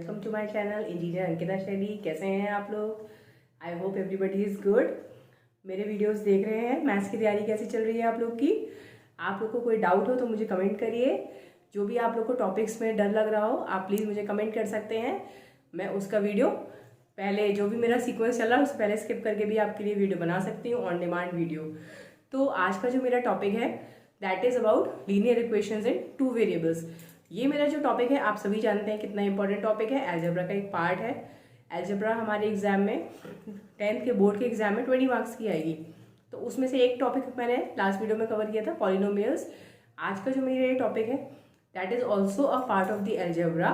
Welcome to my channel engineer Ankita Shaili. कैसे हैं आप लोग? I hope everybody is good. मेरे वीडियोस देख रहे हैं। मैथ्स की तैयारी कैसी चल रही है आप लोग की? आप लोग को कोई डाउट हो तो मुझे कमेंट करिए। जो भी आप लोग को टॉपिक्स में डर लग रहा हो आप प्लीज़ मुझे कमेंट कर सकते हैं। मैं उसका वीडियो पहले जो भी मेरा सीक्वेंस चल रहा है उससे पहले स्किप करके भी आपके लिए वीडियो बना सकती हूँ, ऑन डिमांड वीडियो। तो आज का जो मेरा टॉपिक है that is about linear equations in two variables. ये मेरा जो टॉपिक है आप सभी जानते हैं कितना इंपॉर्टेंट टॉपिक है। अलजेब्रा का एक पार्ट है। अलजेब्रा हमारे एग्जाम में 10th के बोर्ड के एग्जाम में 20 मार्क्स की आएगी। तो उसमें से एक टॉपिक मैंने लास्ट वीडियो में कवर किया था, पॉलिनोमियल्स। आज का जो मेरा ये टॉपिक है that is also a part of the algebra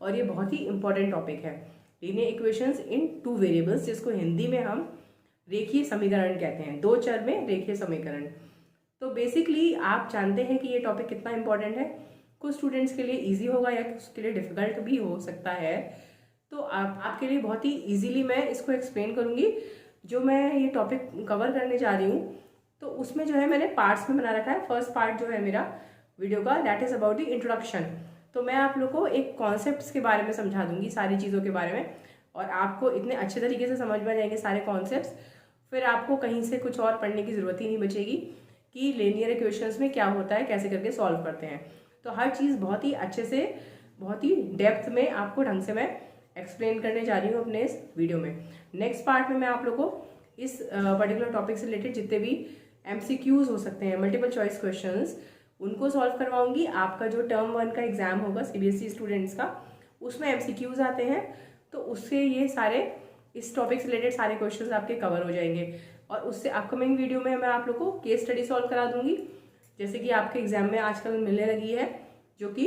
और ये बहुत ही इंपॉर्टेंट टॉपिक है। Linear equations in two variables, जिसको हिंदी में हम रेखीय समीकरण कहते हैं, दो चर में रेखीय समीकरण। तो बेसिकली आप जानते हैं कि ये टॉपिक कितना इंपॉर्टेंट है। कुछ स्टूडेंट्स के लिए इजी होगा या उसके लिए डिफिकल्ट भी हो सकता है। तो आपके लिए बहुत ही इजीली मैं इसको एक्सप्लेन करूंगी। जो मैं ये टॉपिक कवर करने जा रही हूँ तो उसमें जो है मैंने पार्ट्स में बना रखा है। फर्स्ट पार्ट जो है मेरा वीडियो का that is about the introduction. तो मैं आप लोग को एक कॉन्सेप्ट्स के बारे में समझा दूंगी, सारी चीज़ों के बारे में, और आपको इतने अच्छे तरीके से समझ में जाएंगे सारे कॉन्सेप्ट्स, फिर आपको कहीं से कुछ और पढ़ने की ज़रूरत ही नहीं बचेगी कि लीनियर इक्वेशंस में क्या होता है, कैसे करके सॉल्व करते हैं। तो हर चीज़ बहुत ही अच्छे से, बहुत ही डेप्थ में आपको ढंग से मैं एक्सप्लेन करने जा रही हूँ अपने इस वीडियो में। नेक्स्ट पार्ट में मैं आप लोग को इस पर्टिकुलर टॉपिक से रिलेटेड जितने भी MCQs हो सकते हैं, मल्टीपल चॉइस क्वेश्चंस, उनको सॉल्व करवाऊंगी। आपका जो टर्म 1 का एग्जाम होगा CBSE स्टूडेंट्स का, उसमें MCQs आते हैं, तो उससे ये सारे इस टॉपिक से रिलेटेड सारे क्वेश्चंस आपके कवर हो जाएंगे। और उससे अपकमिंग वीडियो में मैं आप लोग को केस स्टडी सॉल्व करा दूंगी, जैसे कि आपके एग्जाम में आजकल मिलने लगी है, जो कि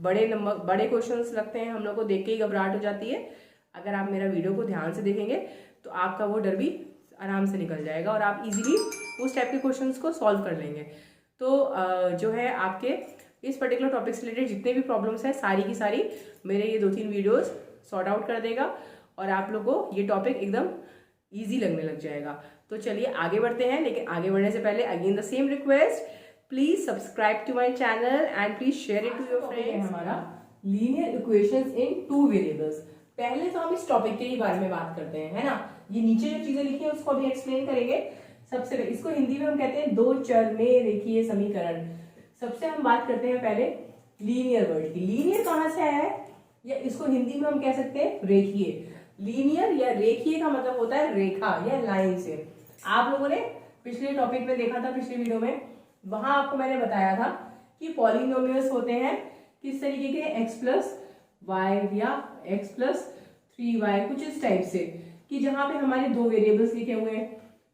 बड़े क्वेश्चंस लगते हैं, हम लोग को देख के ही घबराहट हो जाती है। अगर आप मेरा वीडियो को ध्यान से देखेंगे तो आपका वो डर भी आराम से निकल जाएगा और आप इजीली उस टाइप के क्वेश्चंस को सॉल्व कर लेंगे। तो जो है आपके इस पर्टिकुलर टॉपिक से रिलेटेड जितने भी प्रॉब्लम्स हैं सारी की सारी मेरे ये 2-3 वीडियोस सॉर्ट आउट कर देगा और आप लोग को ये टॉपिक एकदम ईजी लगने लग जाएगा। तो चलिए आगे बढ़ते हैं, लेकिन आगे बढ़ने से पहले again the same request, please subscribe to my channel and please share it to your friends. हमारा linear equations in two variables. पहले तो हम इस टॉपिक के ही बारे में बात करते हैं, है ना। ये नीचे जो चीजें लिखी है उसको भी एक्सप्लेन करेंगे। सबसे पहले इसको हिंदी में हम कहते हैं दो चर में रेखीय समीकरण। सबसे हम बात करते हैं पहले लीनियर वर्ड की। लीनियर कहाँ से आया है, या इसको हिंदी में हम कह सकते हैं रेखीय। लीनियर या रेखीय का मतलब होता है रेखा या लाइन से। आप लोगों ने पिछले टॉपिक में देखा था, पिछले वीडियो में, वहां आपको मैंने बताया था कि पॉलिनोमियल्स होते हैं किस तरीके के, x+y या x+3y, कुछ इस टाइप से, कि जहां पे हमारे दो वेरिएबल्स लिखे हुए हैं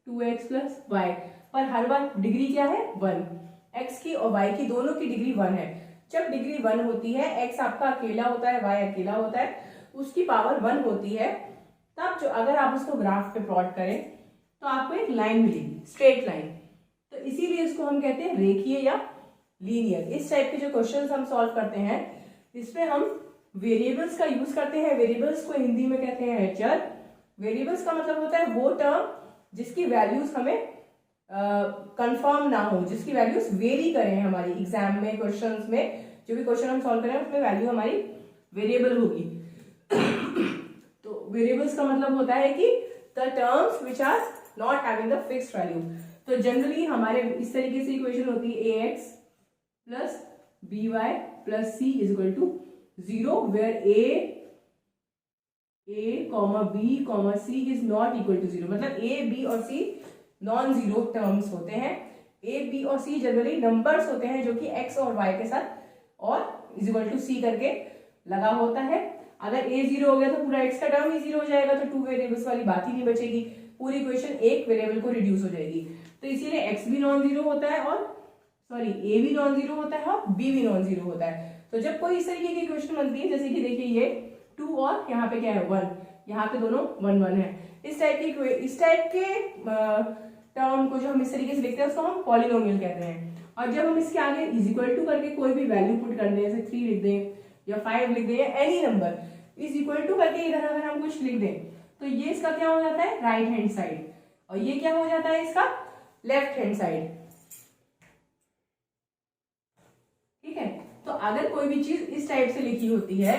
2x + y, पर हर बार डिग्री क्या है 1, x की और y की दोनों की डिग्री 1 है। जब डिग्री 1 होती है, x आपका अकेला होता है, y अकेला होता है, उसकी पावर 1 होती है, तब जो अगर आप उसको ग्राफ पे प्लॉट करें तो आपको एक लाइन मिलेगी, स्ट्रेट लाइन। तो इसीलिए इसको हम कहते हैं रेखीय या लीनियर। इस टाइप के जो क्वेश्चंस हम सॉल्व करते हैं इसमें हम वेरिएबल्स का यूज करते हैं। वेरिएबल्स को हिंदी में कहते हैं चर। वेरिएबल्स का मतलब होता है वो टर्म जिसकी वैल्यूज हमें कंफर्म ना हो, जिसकी वैल्यूज वेरी करें हमारी एग्जाम में, क्वेश्चन में, जो भी क्वेश्चन हम सॉल्व करें उसमें वैल्यू हमारी वेरिएबल होगी। तो वेरिएबल्स का मतलब होता है कि the terms which are not having the fixed value. तो जनरली हमारे इस तरीके से इक्वेशन होती है ax + by + c = 0 where a, b, c is not equal to 0। मतलब a, b और c नॉन जीरो टर्म्स होते हैं। a, b और c जनरली नंबर्स होते हैं जो कि x और y के साथ और = c करके लगा होता है। अगर a 0 हो गया तो पूरा x का टर्म ही 0 हो जाएगा, तो टू वेरिएबल्स वाली बात ही नहीं बचेगी, पूरी इक्वेशन एक वेरिएबल को रिड्यूस हो जाएगी। तो इसीलिए x भी नॉन जीरो होता है और a भी नॉन जीरो होता है और b भी नॉन जीरो होता है। तो जब कोई इस तरीके की इक्वेशन बनती है, जैसे कि देखिए ये 2 और यहाँ पे क्या है 1, यहाँ पे दोनों 1 1 है, इस टाइप के टर्म को जो हम इस तरीके से लिखते हैं उसको हम पॉलिनोमियल कहते हैं। और जब हम इसके आगे = करके कोई भी वैल्यू पुट कर दें, जैसे 3 लिख दें या 5 लिख दें या एनी नंबर, = करके इधर अगर हम कुछ लिख दें तो ये इसका क्या हो जाता है राइट हैंड साइड, और ये क्या हो जाता है इसका लेफ्ट हैंड साइड। ठीक है। तो अगर कोई भी चीज इस टाइप से लिखी होती है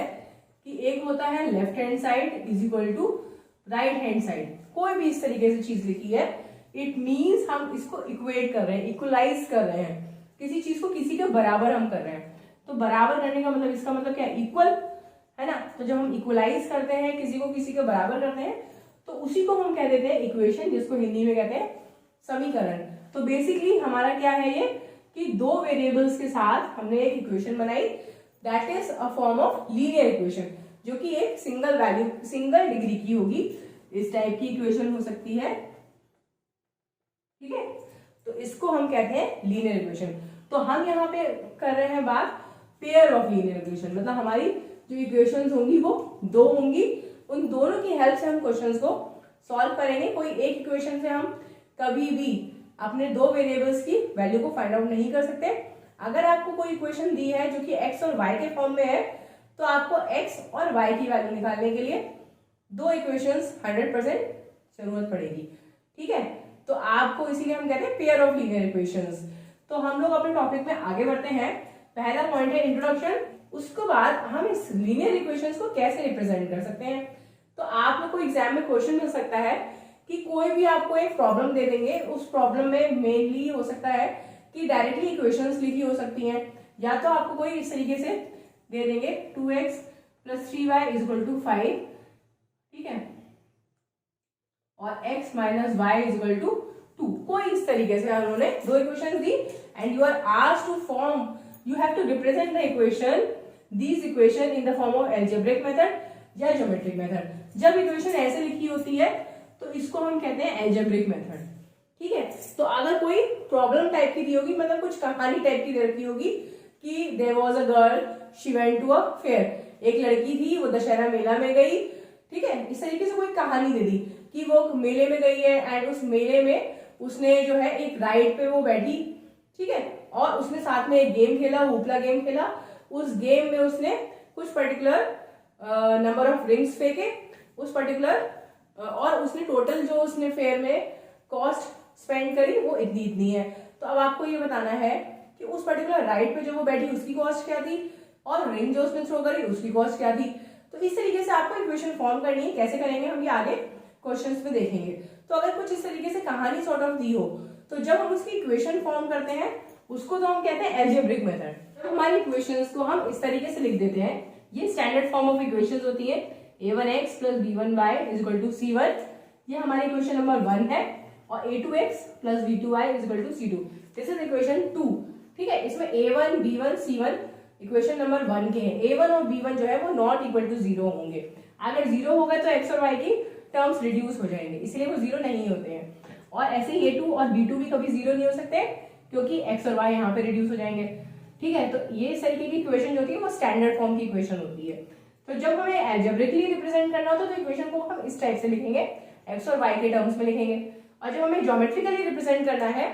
कि एक होता है left hand side is equal to right hand side. कोई भी इस तरीके से चीज लिखी है, इट मीन्स हम इसको इक्वेट कर रहे हैं, इक्वलाइज कर रहे हैं, किसी चीज को किसी के बराबर हम कर रहे हैं। तो बराबर करने का मतलब, इसका मतलब क्या है, इक्वल, है ना। तो जब हम इक्वलाइज करते हैं, किसी को किसी के बराबर करते हैं, तो उसी को हम कह देते हैं इक्वेशन, जिसको हिंदी में कहते हैं समीकरण। तो बेसिकली हमारा क्या है ये, कि दो वेरिएबल्स के साथ हमने एक इक्वेशन बनाई, that is a form of linear equation, जो कि एक सिंगल वैल्यू, सिंगल डिग्री की होगी। इस टाइप की इक्वेशन हो सकती है, ठीक है। तो इसको हम कहते हैं लीनियर इक्वेशन। तो हम यहाँ पे कर रहे हैं बात पेयर ऑफ लीनियर इक्वेशन, मतलब हमारी जो इक्वेशंस होंगी वो दो होंगी, उन दोनों की हेल्प से हम क्वेश्चंस को सॉल्व करेंगे। कोई एक इक्वेशन से हम कभी भी अपने दो वेरिएबल्स की वैल्यू को फाइंड आउट नहीं कर सकते। अगर आपको कोई इक्वेशन दी है जो कि x और y के फॉर्म में है, तो आपको x और y की वैल्यू निकालने के लिए दो इक्वेशंस 100% जरूरत पड़ेगी, ठीक है। तो आपको इसीलिए हम कहते हैं पेयर ऑफ लीनियर इक्वेशंस। तो हम लोग अपने टॉपिक में आगे बढ़ते हैं। पहला पॉइंट है इंट्रोडक्शन, उसके बाद हम इस लीनियर इक्वेशंस को कैसे रिप्रेजेंट कर सकते हैं। तो आप लोग को एग्जाम में क्वेश्चन मिल सकता है कि कोई भी आपको एक प्रॉब्लम दे देंगे, उस प्रॉब्लम में मेनली हो सकता है कि डायरेक्टली इक्वेशंस लिखी हो सकती हैं, या तो आपको कोई इस तरीके से दे देंगे 2x + 3y = 5, ठीक है, और x - y = 2। कोई इस तरीके से उन्होंने दो इक्वेशन दी, and you are asked to form, you have to represent the equation, these equation in the form of algebraic method या ज्योमेट्रिक मेथड। जब इक्वेशन ऐसे लिखी होती है तो इसको हम कहते हैं एल्जेब्रिक मेथड, ठीक है। तो अगर कोई प्रॉब्लम टाइप की दी होगी, मतलब कुछ कहानी टाइप की दे रखी होगी कि there was a girl, she went to a fair, एक लड़की थी वो दशहरा मेला में गई, ठीक है। इस तरीके से कोई कहानी दे दी कि वो मेले में गई है, एंड उस मेले में उसने जो है एक राइड पे वो बैठी, ठीक है, और उसने साथ में एक गेम खेला, हुपला गेम खेला। उस गेम में उसने कुछ पर्टिकुलर नंबर ऑफ रिंग्स फेंके, उस पर्टिकुलर और उसने टोटल जो उसने फेयर में कॉस्ट स्पेंड करी वो इतनी है। तो अब आपको ये बताना है कि उस पर्टिकुलर राइड पे जो वो बैठी उसकी कॉस्ट क्या थी, और रिंग जो उसने थ्रो करी उसकी कॉस्ट क्या थी। तो इस तरीके से आपको इक्वेशन फॉर्म करनी है। कैसे करेंगे हम ये आगे क्वेश्चंस में देखेंगे। तो अगर कुछ इस तरीके से कहानी सॉर्ट ऑफ दी हो, तो जब हम उसकी इक्वेशन फॉर्म करते हैं उसको तो हम कहते हैं एल्जेब्रिक मेथड। तो हमारी इक्वेशंस को हम इस तरीके से लिख देते हैं, ये स्टैंडर्ड फॉर्म ऑफ इक्वेशंस होती है, a1x + b1y = c1, ये हमारी इक्वेशन नंबर 1 है, और a2x + b2y = c2, this is equation 2, ठीक है। इसमें a1 b1 c1 equation number 1 के हैं। a1 और b1 जो है वो नॉट इक्वल टू 0 होंगे। अगर 0 होगा तो x और y की टर्म्स रिड्यूस हो जाएंगे, इसलिए वो 0 नहीं होते हैं। और ऐसे ही a2 और b2 भी कभी 0 नहीं हो सकते, क्योंकि x और y यहाँ पे रिड्यूस हो जाएंगे, ठीक है। तो ये इस तरीके की इक्वेशन जो होती है वो स्टैंडर्ड फॉर्म की इक्वेशन होती है। तो जब हमें एल्जेब्रिकली रिप्रेजेंट करना होता है तो इक्वेशन को हम इस टाइप से लिखेंगे, x और y के टर्म्स में लिखेंगे। और जब हमें ज्योमेट्रिकली रिप्रेजेंट करना है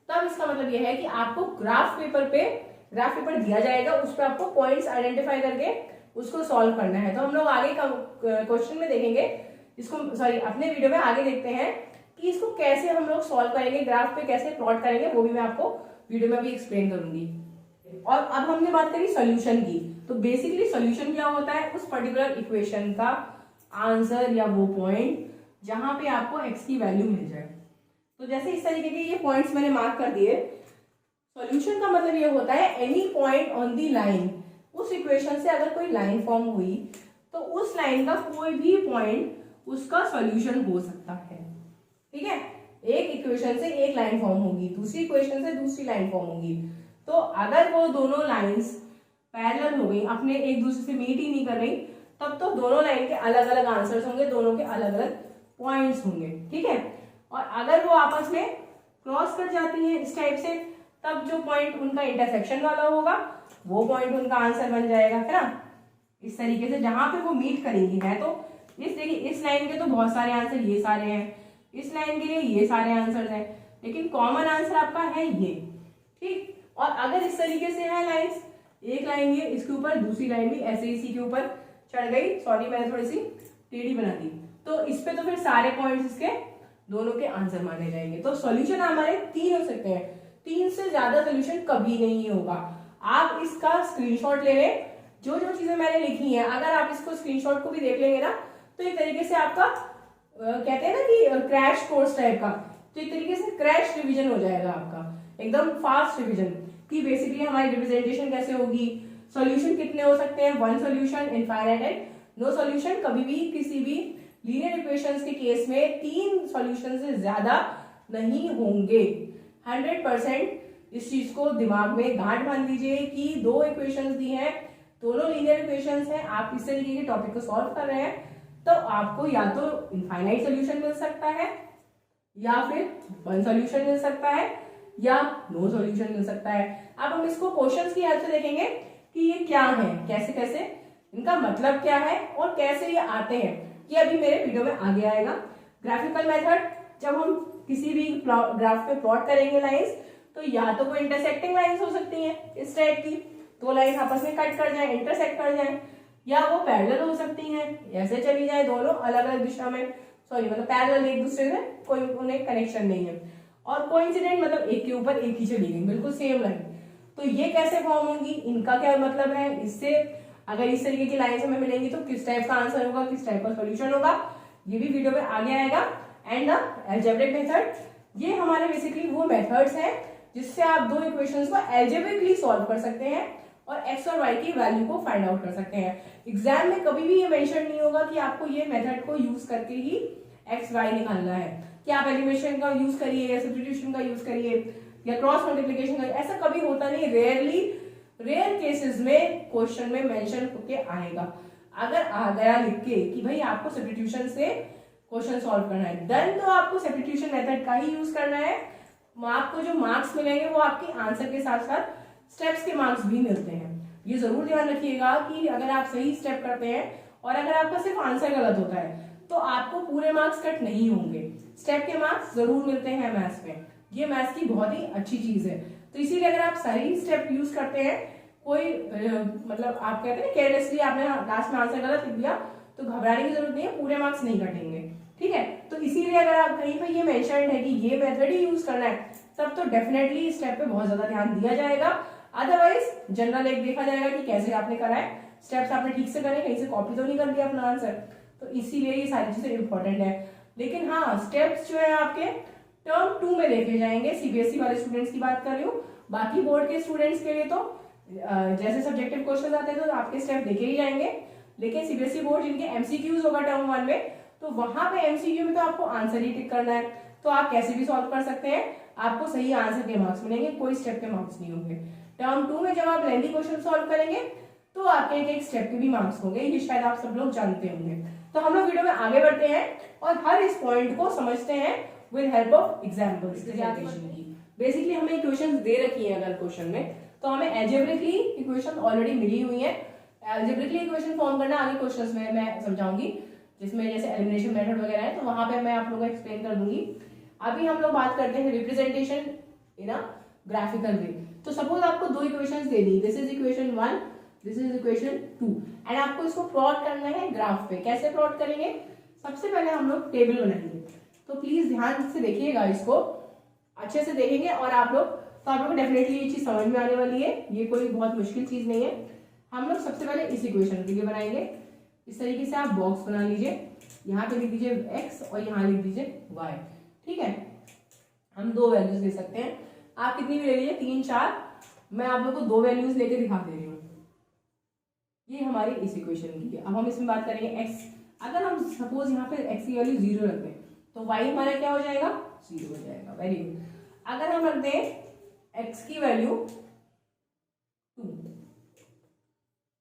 तब इसका मतलब यह है कि आपको ग्राफ पेपर दिया जाएगा, उस पर आपको पॉइंट्स आइडेंटिफाई करके उसको सॉल्व करना है। तो हम लोग आगे क्वेश्चन में देखेंगे इसको, सॉरी अपने वीडियो में आगे देखते हैं कि इसको कैसे हम लोग सॉल्व करेंगे, ग्राफ पे कैसे प्लॉट करेंगे, वो भी मैं आपको वीडियो में अभी एक्सप्लेन करूंगी। और अब हमने बात करी सॉल्यूशन की। तो बेसिकली सॉल्यूशन क्या होता है, उस पर्टिकुलर इक्वेशन का आंसर या वो पॉइंट जहां पे आपको x की वैल्यू मिल जाए। तो जैसे इस तरीके के ये पॉइंट्स मैंने मार्क कर दिए। सॉल्यूशन का मतलब ये होता है any point on the line, उस इक्वेशन से अगर कोई लाइन फॉर्म हुई तो उस लाइन का कोई भी पॉइंट उसका सॉल्यूशन हो सकता है, ठीक है। एक इक्वेशन से एक लाइन फॉर्म होगी, दूसरी इक्वेशन से दूसरी लाइन फॉर्म होगी। तो अगर वो दोनों लाइंस पैरेलल हो गई, अपने एक दूसरे से मीट ही नहीं कर रही, तब तो दोनों लाइन के अलग अलग आंसर्स होंगे, दोनों के अलग अलग पॉइंट्स होंगे, ठीक है। और अगर वो आपस में क्रॉस कर जाती हैं इस टाइप से, तब जो पॉइंट उनका इंटरसेक्शन वाला होगा वो पॉइंट उनका आंसर बन जाएगा, है ना। इस तरीके से जहां पे वो मीट करेंगी है, तो इस देखिए इस लाइन के तो बहुत सारे आंसर ये सारे हैं, इस लाइन के लिए ये सारे आंसर हैं, लेकिन कॉमन आंसर आपका है ये, ठीक। और अगर इस तरीके से है लाइंस, एक लाइन ये इसके ऊपर, दूसरी लाइन भी ऐसे इसी के ऊपर चढ़ गई, सॉरी मैंने थोड़ी सी टेढ़ी बना दी, तो इस पे तो फिर सारे पॉइंट्स इसके दोनों के आंसर माने जाएंगे। तो सॉल्यूशन हमारे 3 हो सकते हैं, 3 से ज्यादा सॉल्यूशन कभी नहीं होगा। आप इसका स्क्रीनशॉट ले लें, जो जो चीजें मैंने लिखी हैं, अगर आप इसको स्क्रीनशॉट को भी देख लेंगे ना, तो एक तरीके से आपका कहते हैं ना कि क्रैश कोर्स टाइप का, तो एक तरीके से क्रैश रिवीजन हो जाएगा आपका, एकदम फास्ट रिवीजन कि बेसिकली हमारी रिप्रेजेंटेशन कैसे होगी, सॉल्यूशन कितने हो सकते हैं, one solution, infinite and no solution. कभी भी किसी भी लीनियर इक्वेशंस के केस में 3 सॉल्यूशन से ज्यादा नहीं होंगे। 100% इस चीज को दिमाग में गांठ बांध लीजिए कि 2 इक्वेशंस दी हैं, दोनों लीनियर इक्वेशंस हैं, आप इस तरीके के टॉपिक को सॉल्व कर रहे हैं, तो आपको या तो इनफाइनाइट सॉल्यूशन मिल सकता है, या फिर वन सॉल्यूशन मिल सकता है, या नो सॉल्यूशन मिल सकता है। अब हम इसको क्वेश्चंस की हेल्प से देखेंगे कि ये क्या है, कैसे कैसे इनका मतलब क्या है और कैसे ये आते हैं, ये अभी मेरे वीडियो में आगे आएगा। ग्राफिकल मेथड, जब हम किसी भी ग्राफ पे प्लॉट करेंगे लाइंस, तो या तो वो इंटरसेक्टिंग लाइंस हो सकती हैं इस टाइप की, 2 लाइन आपस में कट कर जाए, इंटरसेक्ट कर जाए, या वो पैरेलल हो सकती हैं, ऐसे चली जाए दोनों अलग अलग दिशा में, सॉरी मतलब पैरेलल एक दूसरे से, कोई उन्हें कनेक्शन नहीं है, और कोइंसिडेंट मतलब एक के ऊपर एक ही चली गई बिल्कुल सेम लाइन। तो ये कैसे फॉर्म होंगी, इनका क्या मतलब है, इससे अगर इस तरीके की लाइन्स हमें मिलेंगी तो किस टाइप का आंसर होगा, किस टाइप का सॉल्यूशन होगा, ये भी वीडियो में आगे आएगा। एंड अलजेब्रिक मेथड, ये हमारे बेसिकली वो मेथड्स हैं जिससे आप 2 इक्वेशंस को अलजेब्रिकली सॉल्व कर सकते हैं और एक्स और वाई की वैल्यू को फाइंड आउट कर सकते हैं। एग्जाम में कभी भी ये मेंशन नहीं होगा कि आपको ये मेथड को यूज करके ही एक्स वाई निकालना है, कि आप एलिमिनेशन का यूज करिए या सब्स्टिट्यूशन का यूज करिए या क्रॉस मल्टीप्लिकेशन का, ऐसा कभी होता नहीं। रेयर केसेस में क्वेश्चन में मेंशन होके आएगा। अगर आ गया लिख के कि भाई आपको सब्स्टिट्यूशन से क्वेश्चन सॉल्व करना है, देन तो आपको सब्स्टिट्यूशन मेथड का ही यूज करना है। आपको जो मार्क्स मिलेंगे वो आपके आंसर के साथ साथ स्टेप्स के मार्क्स भी मिलते हैं। ये जरूर ध्यान रखिएगा कि अगर आप सही स्टेप करते हैं और अगर आपका सिर्फ आंसर गलत होता है तो आपको पूरे मार्क्स कट नहीं होंगे, स्टेप के मार्क्स जरूर मिलते हैं मैथ्स में। ये मैथ्स की बहुत ही अच्छी चीज है। तो इसीलिए अगर आप सही स्टेप यूज करते हैं, कोई मतलब आप कहते हैं केयरलेसली आपने लास्ट में आंसर गलत लिख दिया, तो घबराने की जरूरत नहीं है, पूरे मार्क्स नहीं कटेंगे, ठीक है। तो इसीलिए अगर आप कहीं पर ये मेंशन्ड है कि ये मेथड ही यूज करना है, तब तो डेफिनेटली इस स्टेप पे बहुत ज्यादा ध्यान दिया जाएगा। अदरवाइज जनरल एक देखा जाएगा कि कैसे आपने करा है, स्टेप्स आपने ठीक से करे, कहीं से कॉपी तो नहीं कर दिया अपना आंसर। तो इसीलिए ये सारी चीजें इंपॉर्टेंट है। लेकिन हाँ, स्टेप्स जो है आपके टर्म 2 में देखे जाएंगे। सीबीएसई वाले स्टूडेंट्स की बात कर रही हूँ, बाकी बोर्ड के स्टूडेंट्स के लिए तो जैसे सब्जेक्टिव क्वेश्चन आते हैं तो आपके स्टेप देखे ही जाएंगे। लेकिन सीबीएसई बोर्ड जिनके एमसीक्यूज होगा टर्म 1 में, तो वहां पे एमसीक्यू में तो आपको आंसर ही टिक करना है, तो आप कैसे भी सॉल्व कर सकते हैं, आपको सही आंसर के मार्क्स मिलेंगे, कोई स्टेप के मार्क्स नहीं होंगे। टर्म 2 में जब आप लेंथी क्वेश्चन सॉल्व करेंगे तो आपके एक एक स्टेप के भी मार्क्स होंगे, ये शायद आप सब लोग जानते होंगे। तो हम लोग वीडियो में आगे बढ़ते हैं और हर इस पॉइंट को समझते हैं विद हेल्प ऑफ एग्जांपल्स की। बेसिकली हमें इक्वेशंस दे रखी हैं अगर क्वेश्चन में, तो हमें अलजेब्रिकली इक्वेशन ऑलरेडी मिली हुई है। अलजेब्रिकली इक्वेशन फॉर्म करना आगे क्वेश्चंस में मैं समझाऊंगी, जिसमें जैसे एलिमिनेशन मेथड वगैरह है, तो वहां पे मैं आप लोगों को एक्सप्लेन कर दूंगी। अभी हम लोग बात करते हैं रिप्रेजेंटेशन इन अ ग्राफिकल वे। तो सपोज आपको 2 equations they the, this is equation 1, this is equation 2, and आपको इसको प्लॉट करना है ग्राफ पे। कैसे प्लॉट करेंगे, सबसे पहले हम लोग टेबल बनाएंगे। तो प्लीज ध्यान से देखिएगा, इसको अच्छे से देखेंगे और आप लोग, तो आप लोग को डेफिनेटली ये चीज समझ में आने वाली है, ये कोई बहुत मुश्किल चीज नहीं है। हम लोग सबसे पहले इस इक्वेशन के लिए बनाएंगे। इस तरीके से आप बॉक्स बना लीजिए, यहाँ पे लिख दीजिए x और यहाँ लिख दीजिए y, ठीक है। हम 2 वैल्यूज ले सकते हैं, आप कितनी भी ले लीजिए, 3 4, मैं आप लोग को 2 वैल्यूज लेके दिखा दे रही हूँ। ये हमारी इस इक्वेशन की है। अब हम इसमें बात करेंगे x, अगर हम सपोज यहाँ पे x की वैल्यू 0 रख दें तो y हमारा क्या हो जाएगा, 0 हो जाएगा। Very good. अगर हम रख दें x की वैल्यू 2,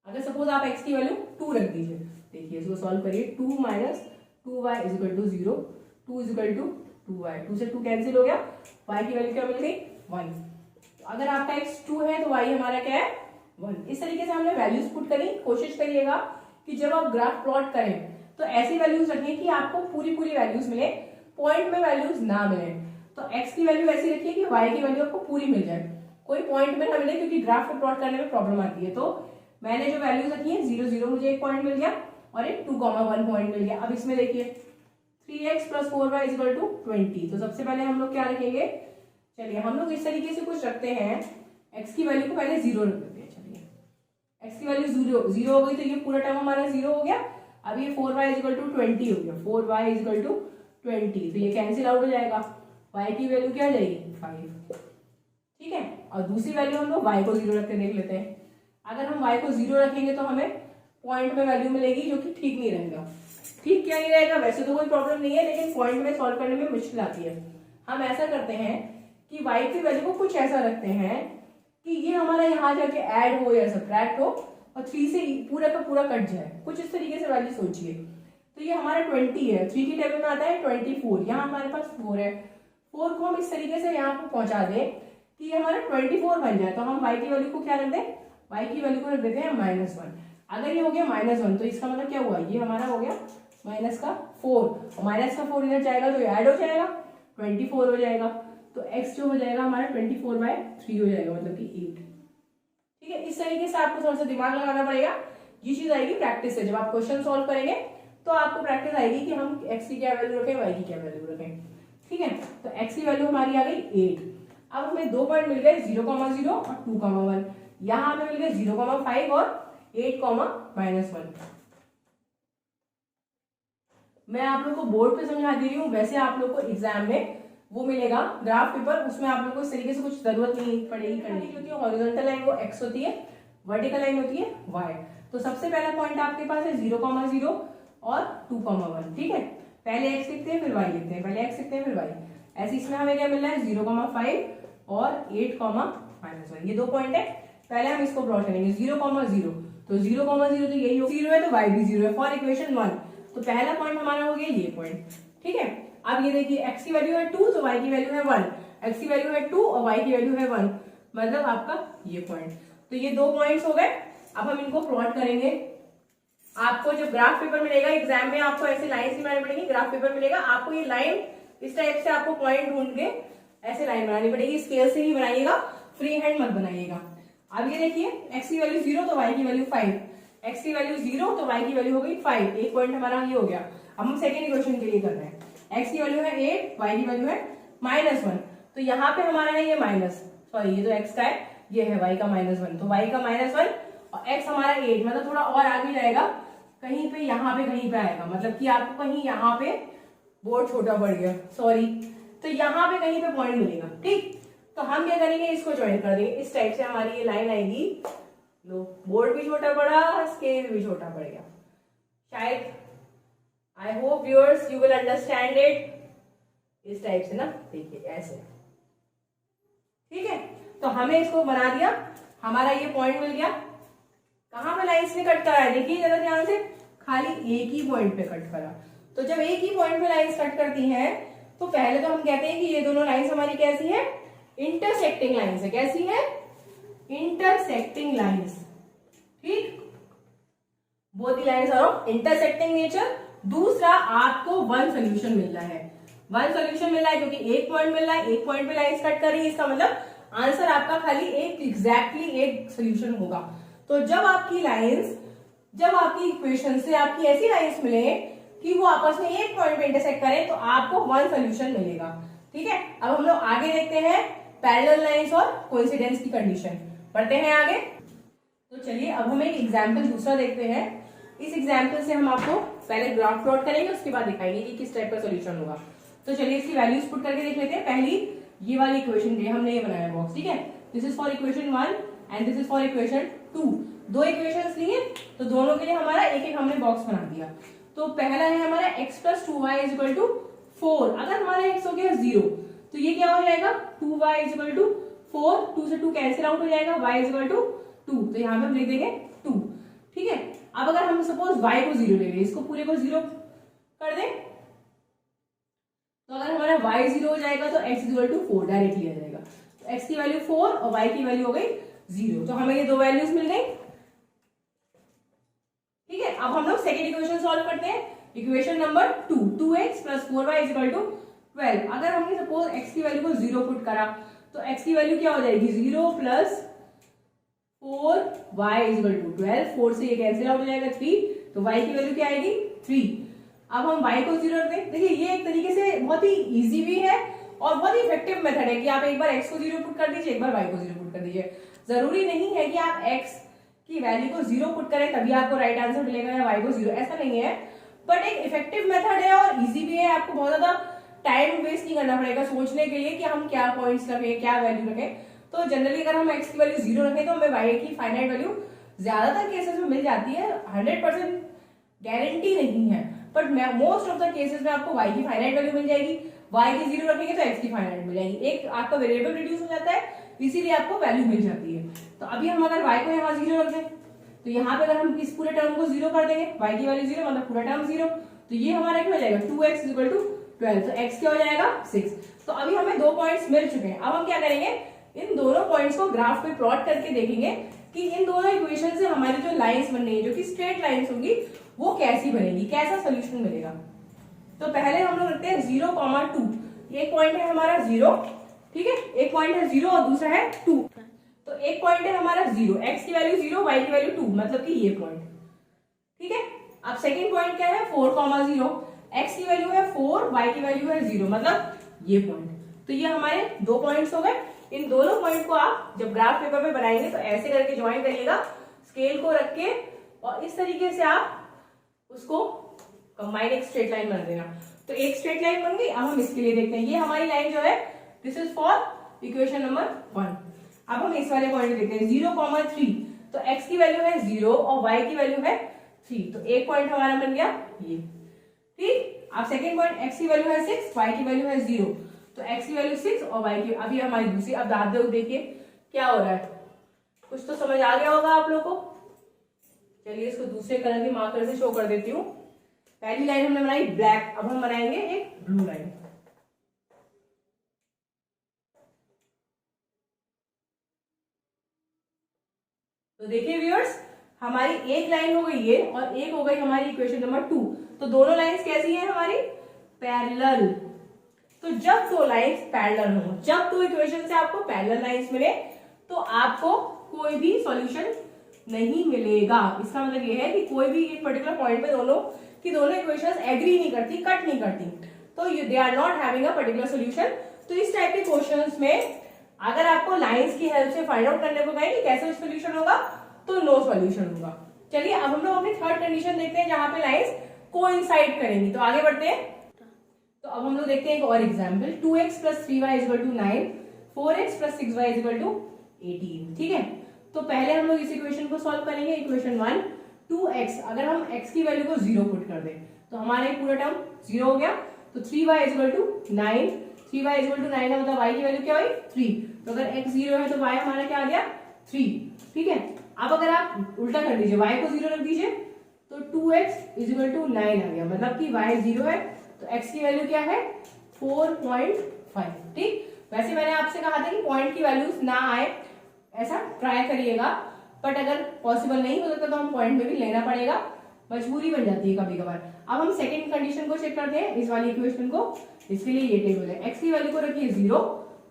अगर सपोज आप x की वैल्यू 2 रख दीजिए, देखिए इसको सॉल्व करिए, 2 माइनस 2y is equal to 0, 2 is equal to 2y, 2 से 2 कैंसिल हो गया, y की वैल्यू क्या मिल गई, 1। तो अगर आपका x 2 है तो y हमारा क्या है, 1। इस तरीके से हमने वैल्यूज पुट करी। कोशिश करिएगा कि जब आप ग्राफ प्लॉट करें तो ऐसी वैल्यूज रखें कि आपको पूरी वैल्यूज मिले, पॉइंट में वैल्यूज ना मिले। तो x की वैल्यू ऐसी रखिए कि y की वैल्यू आपको पूरी मिल जाए, कोई पॉइंट में ना मिले, क्योंकि ग्राफ पे प्लॉट करने में प्रॉब्लम आती है। तो मैंने जो वैल्यूज रखी है 0 0 मुझे 1 पॉइंट मिल गया और एक 2,1 पॉइंट मिल गया। अब इसमें देखिए 3x + 4y = 20। तो सबसे पहले हम लोग क्या रखेंगे, चलिए हम लोग इस तरीके से कुछ रखते हैं, x की वैल्यू को पहले 0 रख देते हैं। चलिए x की वैल्यू जीरो हो गई तो ये पूरा टर्म हमारा जीरो हो गया। अब ये 4y इक्वल टू 20 हो गया, 4y इक्वल टू 20, तो ये कैंसिल आउट हो जाएगा, y की वैल्यू क्या आ जाएगी 5। ठीक है, और दूसरी वैल्यू हम लोग y को 0 रख के देख लेते हैं। अगर हम y को 0 रखेंगे तो हमें पॉइंट में वैल्यू मिलेगी, जो कि ठीक नहीं रहेगा। ठीक क्या नहीं रहेगा, वैसे तो कोई प्रॉब्लम नहीं है, लेकिन पॉइंट में सॉल्व करने में मुश्किल आती है। हम ऐसा करते हैं कि y की वैल्यू को कुछ ऐसा रखते हैं कि ये हमारा यहाँ जाके ऐड हो या सब्ट्रैक्ट हो और 3 से पूरा का पूरा कट जाए, कुछ इस तरीके से वैल्यू सोचिए। तो ये हमारा 20 है, 3 की टेबल में आता है 24, यहाँ हमारे पास 4 है। 4 को हम इस तरीके से यहाँ पर पहुंचा दें कि ये हमारा 24 बन जाए, तो हम y की वैल्यू को क्या रख दें, y की वैल्यू को रख देते हैं -1। अगर ये हो गया -1 तो इसका मतलब क्या हुआ, ये हमारा हो गया -4, और -4 इधर जाएगा तो ऐड हो जाएगा, 24 हो जाएगा। तो x जो हो जाएगा हमारा 24/3 हो जाएगा, मतलब कि 8। ठीक है, इस तरीके से आपको थोड़ा सा दिमाग लगाना पड़ेगा। ये चीज आएगी प्रैक्टिस से, जब आप क्वेश्चन सॉल्व करेंगे तो आपको प्रैक्टिस आएगी कि हम x की क्या वैल्यू रखें, y की क्या वैल्यू रखें। ठीक है, तो x की वैल्यू हमारी आ गई 8। अब हमें 2 पॉइंट मिल गए 0,0 और 2,1। यहाँ हमें मिल गए 0,5 और 8,-1। मैं आप लोग को बोर्ड पे समझा दे रही हूँ, वैसे आप लोग को एग्जाम में वो मिलेगा ग्राफ पेपर, उसमें आप लोग को इस तरीके से कुछ जरूरत नहीं पड़ेगी करने की। होती है हॉरिजॉन्टल लाइन वो x होती है, वर्टिकल लाइन होती है y। तो सबसे पहला पॉइंट आपके पास है 0,0 और 2,1। ठीक है, पहले x लिखते हैं फिर y लिखते हैं, पहले x लिखते हैं फिर y। ऐसे इसमें हमें क्या मिल रहा है 0,5 और 8,-1, ये 2 पॉइंट है। पहले हम इसको प्लॉट करेंगे 0,0, तो 0,0 तो यही हो, 0 है तो y भी 0 है फॉर इक्वेशन 1। तो पहला पॉइंट हमारा हो गया ये पॉइंट। ठीक है, अब ये देखिए x की वैल्यू है 2 तो y की वैल्यू है 1, x की वैल्यू है 2 और y की वैल्यू है 1, मतलब आपका ये पॉइंट। तो ये 2 पॉइंट्स हो गए। अब हम इनको प्लॉट करेंगे। आपको जब ग्राफ पेपर मिलेगा एग्जाम में, आपको ऐसे लाइन बनानी पड़ेगी। ग्राफ पेपर मिलेगा आपको, ये लाइन इस टाइप से आपको पॉइंट ढूंढ के ऐसे लाइन बनानी पड़ेगी। स्केल से ही बनाइएगा, फ्री हैंड मत बनाइएगा। अब ये देखिए x की वैल्यू 0 तो y की वैल्यू 5, x की वैल्यू 0 तो y की वैल्यू हो गई 5, एक पॉइंट हमारा ये हो गया। अब हम सेकेंड इक्वेशन के लिए कर रहे हैं, x की वैल्यू है 8, y की वैल्यू है -1, तो यहाँ पे हमारा है ये माइनस, सॉरी ये तो x का है, ये है y का -1, तो y का -1 और x हमारा 8, मतलब थोड़ा और आगे जाएगा, कहीं पे यहाँ पे कहीं पे आएगा, मतलब कि आपको कहीं यहाँ पे बोर्ड छोटा पड़ गया, सॉरी, तो यहाँ पे कहीं पे पॉइंट मिलेगा। ठीक, तो हम क्या करेंगे, इसको ज्वाइन कर देंगे, इस टाइप से हमारी ये लाइन आएगी। लो, बोर्ड भी छोटा पड़ा, स्केल भी छोटा पड़ गया शायद। I hope viewers you will understand it, इस टाइप से ना, देखिए ऐसे। ठीक है, तो हमें इसको बना दिया, हमारा ये पॉइंट मिल गया। कहां पे लाइंस ने कट करा है, देखिए जरा ध्यान से, खाली एक ही पॉइंट पे कट करा। तो जब एक ही पॉइंट पे लाइंस कट करती हैं तो पहले तो हम कहते हैं कि ये दोनों लाइंस हमारी कैसी है, इंटरसेक्टिंग लाइंस है। कैसी है, इंटरसेक्टिंग लाइंस। ठीक, both the lines are of intersecting nature. दूसरा, आपको 1 सोल्यूशन मिल रहा है, 1 सोल्यूशन मिल रहा है क्योंकि एक पॉइंट मिल रहा है, एक पॉइंट पे लाइंस कट कर रही है, इसका मतलब आंसर आपका खाली एक एग्जैक्टली एक सोल्यूशन होगा। तो जब आपकी लाइंस, जब आपकी इक्वेशन से आपकी ऐसी लाइंस मिले कि वो आपस में एक पॉइंट पे इंटरसेक्ट करें तो आपको 1 सोल्यूशन मिलेगा। ठीक है, अब हम लोग आगे देखते हैं पैरेलल लाइंस और कोइंसिडेंस की कंडीशन। बढ़ते हैं आगे। तो चलिए अब हम एक एग्जाम्पल दूसरा देखते हैं। इस एग्जाम्पल से हम आपको पहले ग्राफ प्लॉट करेंगे, उसके बाद दिखाएंगे कि किस टाइप का सोल्यूशन होगा। तो चलिए इसकी वैल्यूज पुट करके देख लेते हैं। पहली ये वाली इक्वेशन के हमने ये बनाया बॉक्स, ठीक है, this is for equation 1 and this is for equation 2। 2 equations लिए तो दोनों के लिए हमारा एक एक हमने बॉक्स बना दिया। तो पहला है हमारा x + 2y = 4। अगर हमारा x हो गया 0 तो ये क्या हो जाएगा, 2y = 4, 2 से 2 कैंसिल आउट हो जाएगा, y = 2, तो यहाँ पे हम लिख देंगे 2। ठीक है, अब अगर हम सपोज y को 0 ले लें, इसको पूरे को 0 कर दें, तो अगर हमारा y 0 हो जाएगा तो x = 4 डायरेक्टली आ जाएगा। तो x की वैल्यू 4 और y की वैल्यू हो गई 0, तो हमें ये 2 वैल्यूज मिल गई। ठीक है, अब हम लोग सेकेंड इक्वेशन सॉल्व करते हैं। Equation number 2, 2x + 4y = 12। अगर हमने सपोज x की वैल्यू को 0 पुट करा तो x की वैल्यू क्या हो जाएगी, 0 + 4y = 12, 4 से ये कैंसिल आउट हो जाएगा 3, तो y की वैल्यू क्या आएगी 3। अब हम y को 0 रखते हैं। देखिए ये एक तरीके से बहुत ही इजी भी है और बहुत ही इफेक्टिव मेथड है कि आप एक बार x को 0 पुट कर दीजिए, एक बार y को 0 पुट कर दीजिए। जरूरी नहीं है कि आप x कि वैल्यू को 0 पुट करें तभी आपको राइट आंसर मिलेगा या y को 0, ऐसा नहीं है। बट एक इफेक्टिव मेथड है और इजी भी है, आपको बहुत ज्यादा टाइम वेस्ट नहीं करना पड़ेगा सोचने के लिए कि हम क्या पॉइंट्स रखें, क्या वैल्यू रखें। तो जनरली अगर हम x की वैल्यू 0 रखें तो हमें y की फाइनाइट वैल्यू ज्यादातर केसेस में मिल जाती है। 100% गारंटी नहीं है, but most of the cases में आपको y की फाइनाइट वैल्यू मिल जाएगी। y की 0 रखेंगे तो x की फाइनाइट मिल जाएगी, एक आपका वेरिएबल रिड्यूस हो जाता है, इसीलिए आपको वैल्यू मिल जाती है। तो अभी हम अगर y को यहाँ 0 रख दें तो यहाँ पे अगर हम इस पूरे टर्म को 0 कर देंगे, y की वैल्यू 0 मतलब पूरा टर्म 0, तो ये हमारा क्या हो जाएगा 2x = 12, तो x क्या हो जाएगा 6। तो अभी हमें 2 पॉइंट्स मिल चुके हैं। अब हम क्या करेंगे, इन दोनों पॉइंट्स को ग्राफ पे प्लॉट करके देखेंगे कि इन दोनों इक्वेशन से हमारी जो लाइंस बन रही है, जो कि स्ट्रेट लाइंस होंगी, वो कैसी बनेगी, कैसा सोल्यूशन मिलेगा। तो पहले हम लोग रखते हैं 0, 2। एक पॉइंट है हमारा 0, ठीक है, एक पॉइंट है 0 और दूसरा है 2। तो एक पॉइंट है हमारा 0, x की वैल्यू 0, y की वैल्यू 2, मतलब कि ये पॉइंट, ठीक है। अब सेकंड पॉइंट क्या है 4, 0, x की वैल्यू है 4, y की वैल्यू है 0, मतलब ये पॉइंट। तो ये हमारे 2 पॉइंट्स हो गए। इन दोनों पॉइंट को आप जब ग्राफ पेपर पे बनाएंगे तो ऐसे करके ज्वाइन करिएगा, स्केल को रख के, और इस तरीके से आप उसको कंबाइन एक स्ट्रेट लाइन बना देना। तो एक स्ट्रेट लाइन बन गई। अब हम इसके लिए देखते हैं, ये हमारी लाइन जो है this is for equation number 1। अब हम इस वाले पॉइंट देखते हैं 0, 3, तो x की वैल्यू है 0 और y की वैल्यू है 3, तो एक पॉइंट हमारा बन गया ये, ठीक। अब सेकंड पॉइंट x की वैल्यू है 6, y की वैल्यू है 0, तो x की वैल्यू 6 और y की, अभी हमारी दूसरी। अब दाद दो, देखिए क्या हो रहा है, कुछ तो समझ आ गया होगा आप लोग को। चलिए इसको दूसरे कलर के मार्कर से शो कर देती हूँ। पहली लाइन हमने बनाई ब्लैक, अब हम बनाएंगे एक ब्लू लाइन। तो देखिए व्यूअर्स, हमारी एक लाइन हो गई ये और एक हो गई हमारी इक्वेशन नंबर 2। तो दोनों लाइंस कैसी हैं हमारी, पैरेलल। तो जब दो लाइंस पैरेलल हो, जब दो इक्वेशन से आपको पैरेलल लाइंस मिले तो आपको कोई भी सॉल्यूशन नहीं मिलेगा। इसका मतलब ये है कि कोई भी एक पर्टिकुलर पॉइंट पे दोनों इक्वेशंस एग्री नहीं करती, कट नहीं करती, तो they are not having a particular solution. तो इस टाइप के क्वेश्चंस में अगर आपको लाइंस की हेल्प से फाइंड आउट करने को कहें कि कैसे सॉल्यूशन होगा, तो नो सॉल्यूशन होगा। चलिए अब हम लोग अपनी थर्ड कंडीशन देखते हैं जहां पे लाइंस कोइंसाइड करेंगी। तो आगे बढ़ते हैं। तो अब हम लोग देखते हैं एक और example, 2x + 3y = 9, 4x + 6y = 18, ठीक है। तो पहले हम लोग इस इक्वेशन को सॉल्व करेंगे। इक्वेशन 1, 2x, अगर हम x की वैल्यू को 0 पुट कर दें तो हमारा ये पूरा टर्म 0 हो गया। तो 3y = 9, 3y = 9 है, मतलब y की वैल्यू क्या हुई 3। तो अगर x 0 है तो y हमारा क्या आ गया 3, ठीक है। अब अगर आप उल्टा कर दीजिए, y को 0 रख दीजिए तो 2x = 9 आ गया, मतलब कि y 0 है तो x की वैल्यू क्या है 4.5, ठीक। वैसे मैंने आपसे कहा था कि पॉइंट की वैल्यूज ना आए ऐसा ट्राई करिएगा, बट अगर पॉसिबल नहीं हो सकता तो हम पॉइंट में भी लेना पड़ेगा, मजबूरी बन जाती है कभी कभार। अब हम सेकंड कंडीशन को चेक करते हैं, इस वाली इक्वेशन को। इसके लिए ये टेबल है, x की वैल्यू को रखिए 0,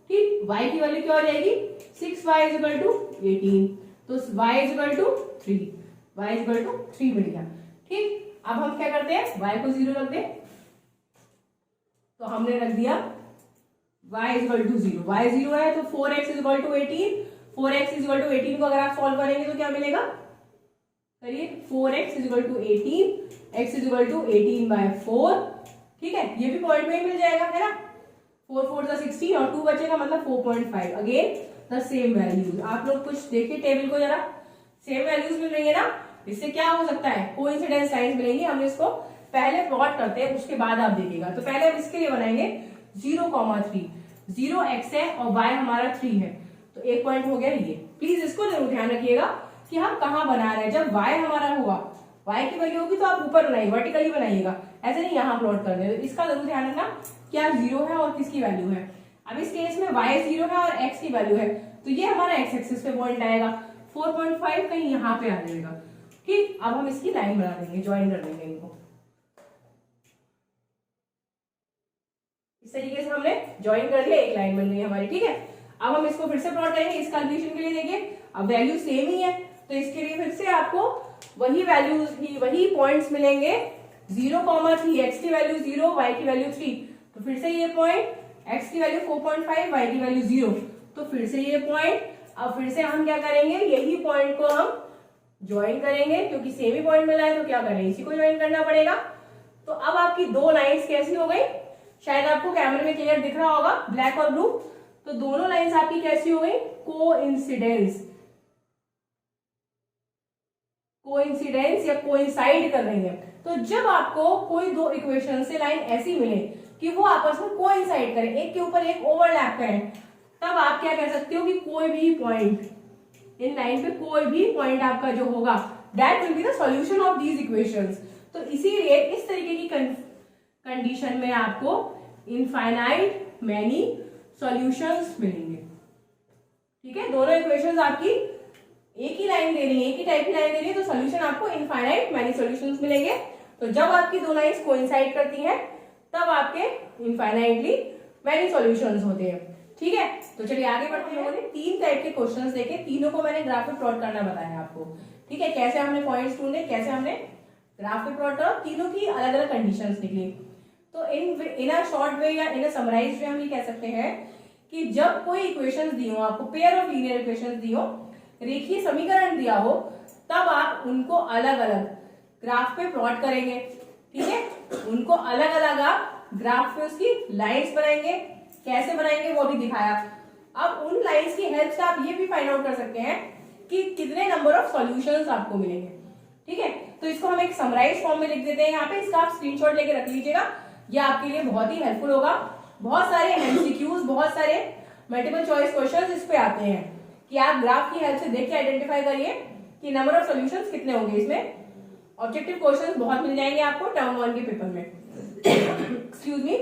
ठीक। y की वैल्यू क्या हो जाएगी 6y = 18, तो y = 3, y = 3 मिल गया, ठीक। अब हम क्या करते हैं, y को 0 रख दें, तो हमने रख दिया y = 0, y 0 है तो 4x = 18, 4x = 18 को अगर आप सॉल्व करेंगे तो क्या मिलेगा, करिए 4x = 18, x = 18/4, ठीक है। ये भी पॉइंट में ही मिल जाएगा, है ना। 4 4 16 और 2 बचेगा, मतलब 4.5। Again the same values. आप लोग कुछ देखिए टेबल को जरा, सेम वैल्यूज मिल रही है ना। इससे क्या हो सकता है, कोइंसिडेंस लाइंस मिलेंगी। हम इसको पहले प्लॉट करते हैं, उसके बाद आप देखिएगा। तो पहले हम इसके लिए बनाएंगे 0, 3, 0 x है और y हमारा 3 है, तो एक पॉइंट हो गया ये। प्लीज इसको जरूर ध्यान रखिएगा कि हम कहाँ बना रहे हैं। जब y हमारा होगा, y की वैल्यू होगी तो आप ऊपर बनाइए, वर्टिकली बनाइएगा, ऐसे नहीं यहाँ प्लॉट कर दे। तो इसका जरूर ध्यान रखना क्या 0 है और किसकी वैल्यू है। अब इस केस में y 0 है और x की वैल्यू है, तो ये हमारा x एक्सिस पे पॉइंट आएगा। 4.5 कहीं यहाँ पे आ जाएगा, ठीक। अब हम इसकी लाइन बना देंगे, ज्वाइन कर देंगे इनको। इस तरीके से हमने ज्वाइन कर दिया, एक लाइन बन गई हमारी, ठीक है। अब हम इसको फिर से प्लॉट करेंगे। इस कैलकुलेशन के लिए देखिए अब वैल्यू सेम ही है, तो इसके लिए फिर से आपको वही वैल्यूज ही, वही पॉइंट्स मिलेंगे। 0, 3, x की वैल्यू 0, y की वैल्यू 3, तो फिर से ये पॉइंट, x की वैल्यू 4.5, y की वैल्यू 0, तो फिर से ये पॉइंट। अब फिर से हम क्या करेंगे, यही पॉइंट को हम ज्वाइन करेंगे क्योंकि सेम ही पॉइंट मिला है, तो क्या करें, इसी को ज्वाइन करना पड़ेगा। तो अब आपकी दो लाइंस कैसी हो गई, शायद आपको कैमरे में क्लियर दिख रहा होगा, ब्लैक और ब्लू। तो दोनों लाइंस आपकी कैसी हो गई, कोइंसिडेंस, कोइंसिडेंस या कोइंसाइड कर रही है। तो जब आपको कोई दो इक्वेशन से लाइन ऐसी मिले कि वो आपस में कोइंसाइड करें, एक के ऊपर एक ओवरलैप करें, तब आप क्या कह सकते हो कि कोई भी पॉइंट इन लाइन पे, कोई भी पॉइंट आपका जो होगा, that will be the solution of these equations. तो इसीलिए इस तरीके की कंडीशन में आपको इनफाइनाइट मैनी सॉल्यूशंस मिलेंगे। ठीक है, दोनों इक्वेशंस आपकी एक ही लाइन दे रही है, एक ही टाइप की लाइन दे रही है, तो सॉल्यूशन आपको इनफाइनाइट मैनी सॉल्यूशंस मिलेंगे। तो जब आपकी दो लाइंस कोइंसाइड करती हैं तब आपके इनफाइनाइटली मैनी सॉल्यूशंस होते हैं। ठीक है, तो चलिए आगे बढ़ते हैं। लोगों ने तीन टाइप के क्वेश्चंस देखे, तीनों को मैंने ग्राफ पे प्लॉट करना बताया आपको। ठीक है, कैसे हमने पॉइंट्स ढूंढे, कैसे हमने ग्राफ पे प्लॉट करा, तीनों की अलग अलग कंडीशंस निकली। तो इन अ शॉर्ट वे या इन अ समराइज्ड वे हम ये कह सकते हैं कि जब कोई इक्वेशंस दी हो आपको, पेयर ऑफ लीनियर इक्वेशंस दी हो, रेखीय समीकरण दिया हो, तब आप उनको अलग अलग ग्राफ पे प्लॉट करेंगे। ठीक है, उनको अलग अलग आप ग्राफ पे उसकी लाइंस बनाएंगे, कैसे बनाएंगे वो भी दिखाया। अब उन लाइंस की हेल्प से आप ये भी फाइंड आउट कर सकते हैं कि कितने नंबर ऑफ सॉल्यूशंस आपको मिलेंगे। ठीक है, तो इसको हम एक समराइज फॉर्म में लिख देते हैं यहाँ पे, इसका आप स्क्रीनशॉट लेके रख लीजिएगा, ये आपके लिए बहुत ही हेल्पफुल होगा। बहुत सारे एमसीक्यूज, बहुत सारे मल्टीपल चॉइस क्वेश्चंस इस पे आते हैं कि आप ग्राफ की हेल्प से देख के आइडेंटिफाई करिए कि नंबर ऑफ सॉल्यूशंस कितने होंगे। इसमें ऑब्जेक्टिव क्वेश्चंस बहुत मिल जाएंगे आपको टर्म 1 के पेपर में। Excuse me.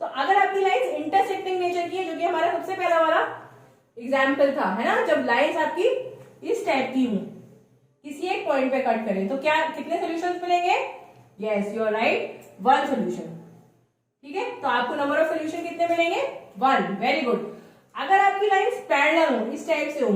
तो अगर आपकी लाइंस इंटरसेक्टिंग नेचर की है, जो कि हमारा सबसे पहला वाला एग्जाम्पल था, है ना, जब लाइंस आपकी इस टाइप की हूं, किसी एक पॉइंट पे कट करें, तो क्या कितने सॉल्यूशंस मिलेंगे, yes you are right, 1 solution. ठीक है, तो आपको नंबर ऑफ सॉल्यूशन कितने मिलेंगे, 1। Very good. अगर आपकी लाइंस पैरेलल हो, इस टाइप से हो,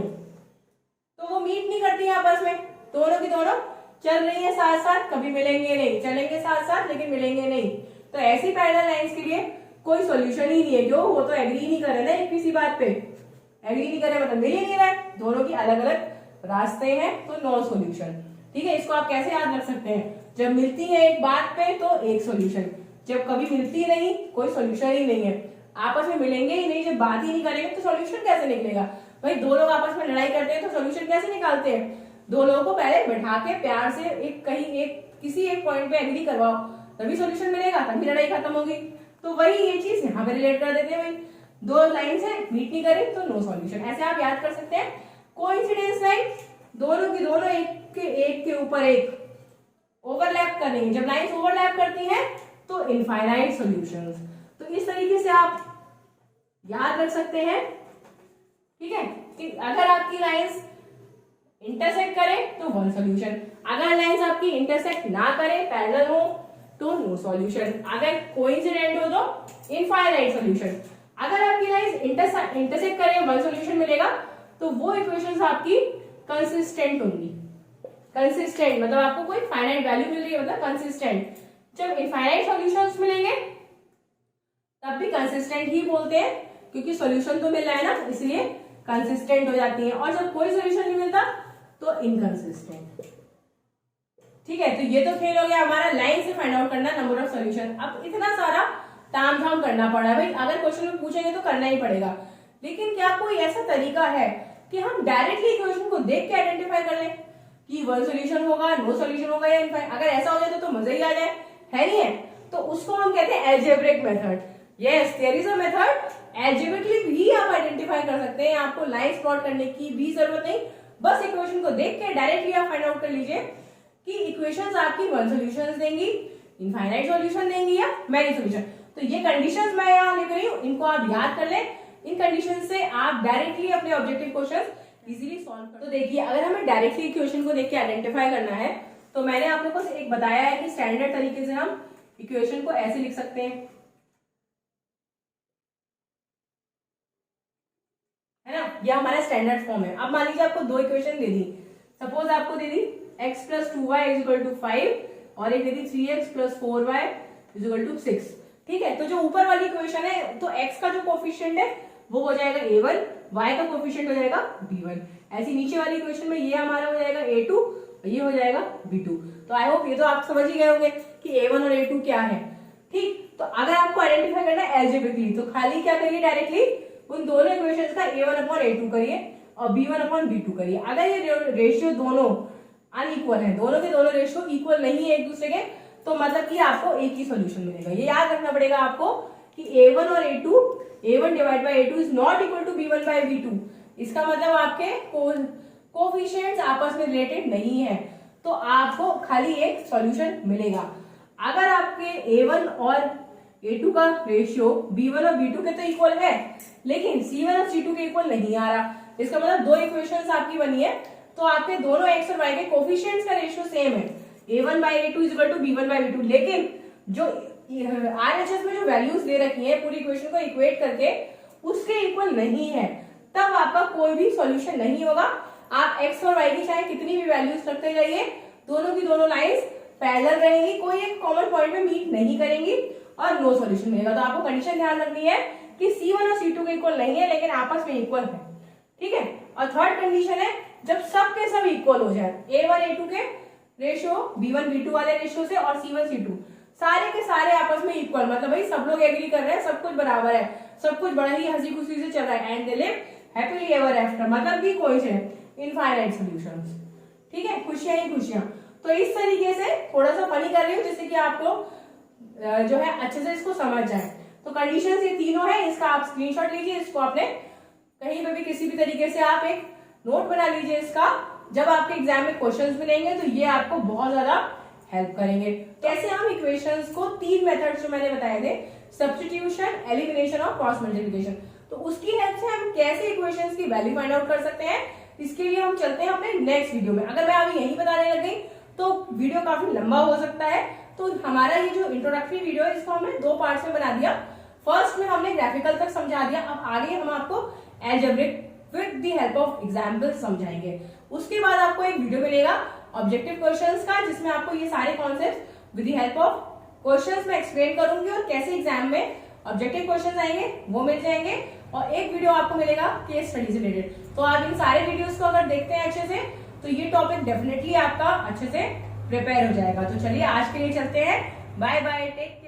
तो वो मीट नहीं करती है आपस में, दोनों की दोनों चल रही है साथ साथ, कभी मिलेंगे नहीं, चलेंगे साथ साथ लेकिन मिलेंगे नहीं। तो ऐसी पैरेलल लाइंस के लिए कोई सॉल्यूशन ही नहीं है। क्यों, वो तो एग्री नहीं कर रहे ना एक किसी बात पे, एग्री नहीं कर रहे मतलब मिल ही नहीं रहा है, दोनों की अलग अलग रास्ते हैं, तो नो सॉल्यूशन। ठीक है, इसको आप कैसे याद रख सकते हैं, जब मिलती है एक बात पे तो एक सॉल्यूशन, जब कभी मिलती नहीं कोई सॉल्यूशन ही नहीं है, आपस में मिलेंगे ही नहीं, जब बात ही नहीं करेंगे तो सॉल्यूशन कैसे निकलेगा। भाई दो लोग आपस में लड़ाई करते हैं तो सॉल्यूशन कैसे निकालते हैं, दो लोगों को पहले बैठा के प्यार से एक कहीं एक किसी एक पॉइंट पे एग्री करवाओ, तभी सॉल्यूशन मिलेगा, तभी लड़ाई खत्म होगी। तो वही ये चीज यहाँ पे रिलेट कर देते हैं, भाई दो लाइन से मीट नहीं करे तो नो सॉल्यूशन, ऐसे आप याद कर सकते हैं। कोइंसिडेंस लाइन, दोनों की दोनों एक के ऊपर एक ओवरलैप करेंगे, जब लाइंस ओवरलैप करती हैं तो इनफाइनाइट सॉल्यूशंस। तो इस तरीके से आप याद रख सकते हैं। ठीक है, कि अगर आपकी लाइंस इंटरसेक्ट करे तो 1 सॉल्यूशन, अगर लाइंस आपकी इंटरसेक्ट ना करे, पैरेलल हो, तो नो सॉल्यूशन, अगर कोइंसिडेंट हो तो इनफाइनाइट सॉल्यूशन। अगर आपकी लाइंस इंटरसेक्ट करे 1 सॉल्यूशन मिलेगा, तो वो इक्वेशंस आपकी कंसिस्टेंट होंगी। कंसिस्टेंट मतलब आपको कोई फाइनाइट वैल्यू मिल रही है, मतलब कंसिस्टेंट। जब इनफाइनाइट सॉल्यूशंस मिलेंगे तब भी कंसिस्टेंट ही बोलते हैं, क्योंकि सॉल्यूशन तो मिल रहा है ना, इसलिए कंसिस्टेंट हो जाती है। और जब कोई सॉल्यूशन नहीं मिलता तो इनकंसिस्टेंट। ठीक है, तो ये तो खेल हो गया हमारा लाइन से फाइंड आउट करना नंबर ऑफ सॉल्यूशन। अब इतना सारा तामझाम करना पड़ा है, भाई अगर क्वेश्चन में पूछेंगे तो करना ही पड़ेगा, लेकिन क्या कोई ऐसा तरीका है कि हम डायरेक्टली इक्वेशन को देख के आइडेंटिफाई कर लें कि 1 सॉल्यूशन होगा, नो सॉल्यूशन होगा या इनफाइनाइट। अगर ऐसा हो जाए तो मजा ही आ जाए, है नहीं है। तो उसको हम कहते हैं algebraic method. Yes, there is a method, algebraically भी आप आइडेंटिफाई कर सकते हैं, आपको लाइन्स प्लॉट करने की भी जरूरत नहीं, बस इक्वेशन को देख के डायरेक्टली आप फाइंड आउट कर लीजिए कि इक्वेशंस आपकी 1 सॉल्यूशंस देंगी, इनफाइनाइट सॉल्यूशन देंगी या मैनी सॉल्यूशन। तो ये कंडीशंस मैं यहाँ लिख रही हूँ, इनको आप याद कर लें। इन कंडीशंस से आप डायरेक्टली अपने ऑब्जेक्टिव क्वेश्चंस इजीली सॉल्व कर। तो देखिए, अगर हमें डायरेक्टली इक्वेशन को देख के आइडेंटिफाई करना है, तो मैंने आप लोगों को एक बताया है कि स्टैंडर्ड तरीके से हम इक्वेशन को ऐसे लिख सकते हैं, है ना, यह हमारा स्टैंडर्ड फॉर्म है। अब मान लीजिए आपको दो इक्वेशन दे दी, सपोज आपको दे दी x + 2y = 5 और एक दे दी 3x + 4y = 6। ठीक है, तो जो ऊपर वाली इक्वेशन है, तो x का जो कोफिशिएंट है वो हो जाएगा a1 y का कोफिशिएंट हो जाएगा b1। ऐसी नीचे वाली इक्वेशन में ये हमारा हो जाएगा a2, ये हो जाएगा b2। तो आई होप ये तो आप समझ ही गए होंगे कि a1 और a2 क्या है। ठीक, तो अगर आपको आइडेंटिफाई करना है एल्जेब्रिकली तो खाली क्या करिए, डायरेक्टली उन दोनों इक्वेशंस का a1 अपॉन a2 करिए और b1 अपॉन b2 करिए। अगर ये रेशियो दोनों अनइक्वल है, दोनों के दोनों रेशियो इक्वल नहीं है एक दूसरे के, तो मतलब कि आपको एक ही सॉल्यूशन मिलेगा। ये याद रखना पड़ेगा आपको कि a1 और a2, a1 divide by a2 is not equal to b1 by b2। इसका मतलब आपके कोफिशिएंट्स आपस में रिलेटेड नहीं है, तो आपको खाली एक सॉल्यूशन मिलेगा। अगर आपके a1 और a2 का रेशियो b1 और b2 के तो इक्वल है, लेकिन c1 और c2 के इक्वल नहीं आ रहा, इसका मतलब दो इक्वेशंस आपकी बनी है तो आपके दोनों x और y के कोफिशिएंट्स का रेशियो सेम है, a1 by a2 is equal to b1 by b2, लेकिन जो RHS में जो वैल्यूज दे रखी है पूरी इक्वेशन को इक्वेट करके उसके इक्वल नहीं है, तब आपका कोई भी सॉल्यूशन नहीं होगा। आप x और y की चाहे कितनी भी वैल्यूज रखते जाइए, दोनों की दोनों लाइंस पैरेलल रहेंगी, कोई एक कॉमन पॉइंट में मीट नहीं करेंगी और नो सॉल्यूशन मिलेगा। तो आपको कंडीशन ध्यान रखनी है कि c1 और c2 के इक्वल नहीं है लेकिन आपस में इक्वल है। ठीक है, और थर्ड कंडीशन है जब सब के सब इक्वल हो जाए, a1 a2 के रेशियो b1 b2 वाले रेशियो से और c1 c2 सारे के सारे आपस में इक्वल, मतलब भाई सब लोग एग्री कर रहे हैं, सब कुछ बराबर है, सब कुछ बड़ा ही हंसी खुशी से चल रहा है, and they live happily ever after, मतलब कि कोइंसिडेंट इनफाइनाइट सॉल्यूशंस। ठीक है, खुशियां ही खुशियां। तो इस तरीके से थोड़ा सा फनी कर रही हूँ जिससे कि आपको जो है अच्छे से इसको समझ जाए। तो कंडीशंस ये तीनों है, इसका आप स्क्रीनशॉट लीजिए, इसको आपने कहीं पे भी किसी भी तरीके से आप एक नोट बना लीजिए इसका, जब आपके एग्जाम में क्वेश्चंस मिलेंगे तो ये आपको बहुत ज्यादा हेल्प करेंगे। कैसे हम इक्वेशंस को तीन मेथड्स जो मैंने बताए थे, सब्स्टिट्यूशन, एलिमिनेशन और क्रॉस मल्टीप्लिकेशन, तो उसकी हेल्प से हम कैसे इक्वेशंस की वैल्यू फाइंड आउट कर सकते हैं, इसके लिए हम चलते हैं अपने नेक्स्ट वीडियो में। अगर मैं अभी यही बताने लग गई तो वीडियो काफी लंबा हो सकता है, तो हमारा ये जो इंट्रोडक्टरी वीडियो है इसको हमने दो पार्ट्स में बना दिया। फर्स्ट में हमने ग्राफिकल तक समझा दिया, अब आगे हम आपको algebraic with the help of example समझाएंगे। उसके बाद आपको एक वीडियो मिलेगा ऑब्जेक्टिव क्वेश्चंस का, जिसमें आपको ये सारे concept with the help of questions में एक्सप्लेन करूंगी और कैसे एग्जाम में ऑब्जेक्टिव क्वेश्चंस आएंगे वो मिल जाएंगे, और एक वीडियो आपको मिलेगा केस स्टडी से रिलेटेड। तो आप इन सारे वीडियोस को अगर देखते हैं अच्छे से तो ये टॉपिक डेफिनेटली आपका अच्छे से प्रिपेयर हो जाएगा। तो चलिए आज के लिए चलते हैं, बाय बाय, टेक केयर।